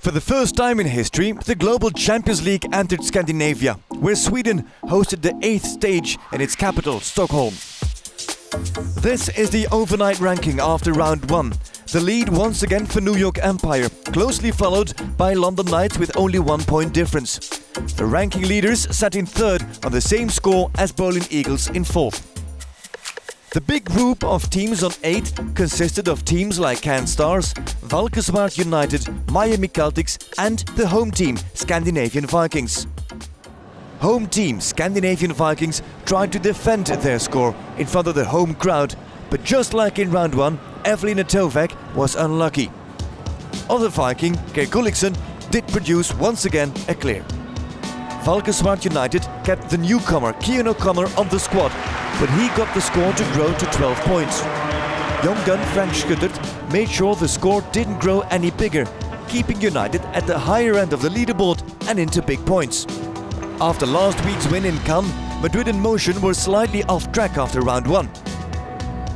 For the first time in history, the Global Champions League entered Scandinavia, where Sweden hosted the 8th stage in its capital, Stockholm. This is the overnight ranking after round 1. The lead once again for New York Empire, closely followed by London Knights with only 1 point difference. The ranking leaders sat in 3rd on the same score as Berlin Eagles in 4th. The big group of teams on 8 consisted of teams like Cairn Stars, Valkenswaard United, Miami Celtics and the home team Scandinavian Vikings. Home team Scandinavian Vikings tried to defend their score in front of the home crowd, but just like in round 1, Evelina Tovek was unlucky. Other Viking, Geir Gulliksen, did produce once again a clear. Valkenswaard United kept the newcomer Kean O'Connor on the squad, but he got the score to grow to 12 points. Young gun Frank Schuttert made sure the score didn't grow any bigger, keeping United at the higher end of the leaderboard and into big points. After last week's win in Cannes, Madrid in Motion were slightly off track after round 1.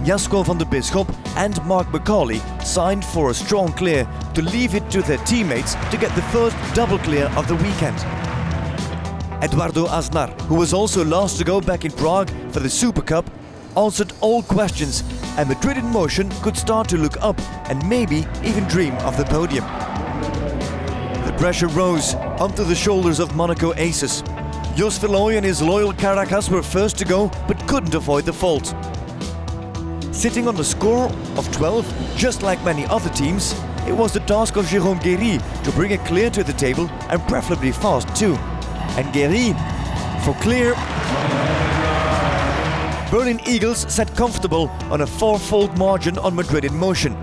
Jasko van der Bisschop and Mark McCauley signed for a strong clear to leave it to their teammates to get the first double clear of the weekend. Eduardo Aznar, who was also last to go back in Prague for the Super Cup, answered all questions, and Madrid in Motion could start to look up and maybe even dream of the podium. The pressure rose onto the shoulders of Monaco aces. Jos Villooy and his loyal Caracas were first to go but couldn't avoid the fault. Sitting on the score of 12, just like many other teams, it was the task of Jérôme Guéry to bring a clear to the table and preferably fast too. And Guéry for clear. Berlin Eagles sat comfortable on a 4-fold margin on Madrid in Motion,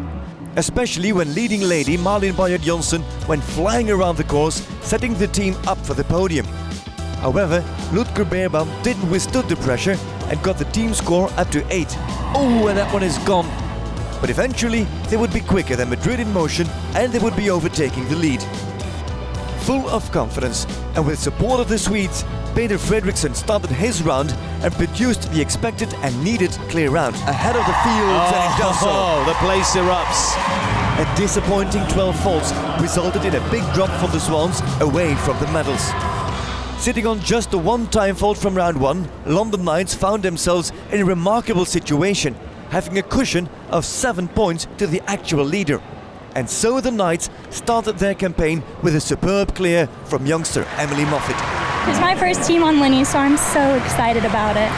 especially when leading lady Malin Bayer-Johnsen went flying around the course, setting the team up for the podium. However, Ludger Beerbaum didn't withstand the pressure and got the team score up to 8. Oh, and that one is gone. But eventually they would be quicker than Madrid in Motion and they would be overtaking the lead. Full of confidence and with support of the Swedes, Peter Fredriksson started his round and produced the expected and needed clear round ahead of the field, and he does so. Oh, the place erupts. A disappointing 12 faults resulted in a big drop for the Swans away from the medals. Sitting on just a 1-time fault from round 1, London Knights found themselves in a remarkable situation, having a cushion of 7 points to the actual leader. And so the Knights started their campaign with a superb clear from youngster Emily Moffitt. It's my first team on Linny, so I'm so excited about it.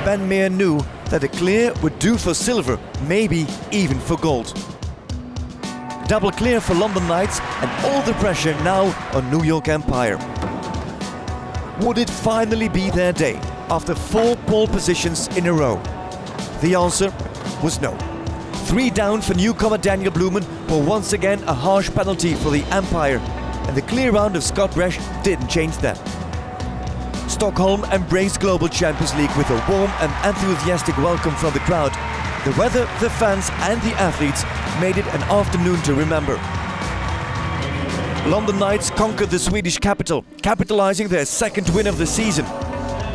Ben Meer knew that a clear would do for silver, maybe even for gold. Double clear for London Knights and all the pressure now on New York Empire. Would it finally be their day after 4 pole positions in a row? The answer was no. 3 down for newcomer Daniel Blumen were once again a harsh penalty for the Empire, and the clear round of Scott Resch didn't change that. Stockholm embraced Global Champions League with a warm and enthusiastic welcome from the crowd. The weather, the fans and the athletes made it an afternoon to remember. London Knights conquered the Swedish capital, capitalizing their 2nd win of the season.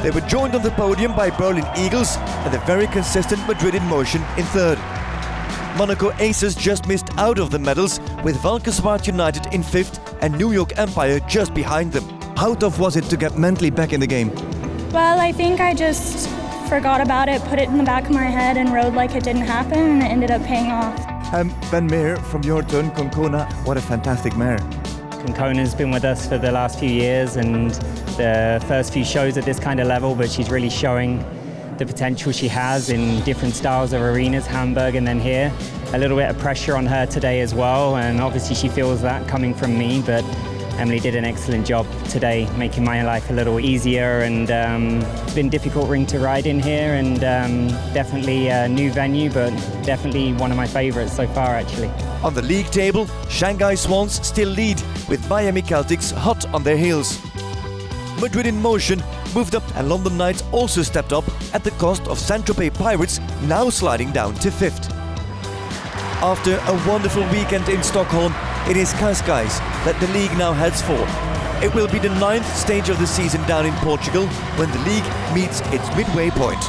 They were joined on the podium by Berlin Eagles and the very consistent Madrid in Motion in 3rd. Monaco Aces just missed out of the medals, with Valkenswaard United in 5th and New York Empire just behind them. How tough was it to get mentally back in the game? Well, I think I just forgot about it, put it in the back of my head and rode like it didn't happen, and it ended up paying off. Ben Meer, from your turn, Concona, what a fantastic mare. Concona's been with us for the last few years and the first few shows at this kind of level, but she's really showing the potential she has in different styles of arenas, Hamburg and then here. A little bit of pressure on her today as well, and obviously she feels that coming from me, but Emily did an excellent job today, making my life a little easier, and it's been a difficult ring to ride in here, and definitely a new venue, but definitely one of my favourites so far actually. On the league table, Shanghai Swans still lead, with Miami Celtics hot on their heels. Madrid in Motion moved up and London Knights also stepped up at the cost of Saint-Tropez Pirates, now sliding down to 5th. After a wonderful weekend in Stockholm, it is Cascais that the league now heads for. It will be the 9th stage of the season down in Portugal when the league meets its midway point.